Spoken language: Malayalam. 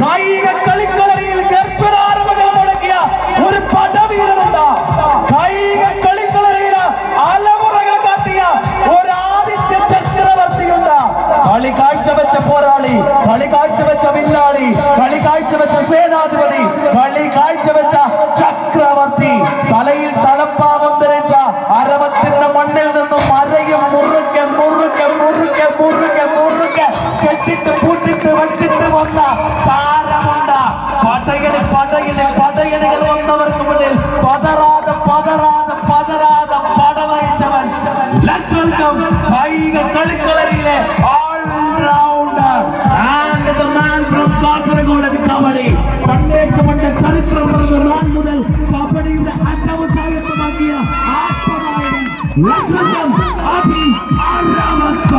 കായിക കളിക്കളരിയിൽ ഗർഭനാരവങ്ങൾ മുടക്കിയ ഒരു പടവീരനുണ്ട്. കായിക കളിക്കളരിയിൽ അലമുറകൾ കാട്ടിയ ഒരു ആദിത്യ ചക്രവർത്തിയുണ്ട്. കളി കാഴ്ചവെച്ച പോരാളി, കളി കാഴ്ചവെച്ച വില്ലാളി, കളി കാഴ്ചവെച്ച സേനാധിപതി, കളി കാഴ്ചവെച്ച ചക്രവർത്തി. തലയിൽ തലപ്പാവം ധരിച്ച അരവത്തിന്റെ മണ്ണിൽ നിന്നും മരയും മുറുക്കെ മുറുക്കെ മുറുക്കെ മുറുക്കെ മുറുക്കെ കെട്ടിട്ട് പൂട്ടിട്ട് വെച്ചിട്ട് വന്ന താരമുണ്ട്. പടയണികൾ വന്നവർക്ക് മുന്നിൽ പതറാതെ പതറാതെ പതറാതെ പട നയിച്ചവൻ. ലെറ്റ്സ് വെൽക്കം കായിക കളിക്കളരിയിലെ allrounder and the man from Kasaragod kabaddi. പണ്ടേക്ക് പണ്ട് ചരിത്രം പറഞ്ഞ നാൾ മുതൽ കബഡിയുടെ അനവസായമാക്കിയ ആത്മനായകൻ. Let's welcome Abhi അറമക്ക.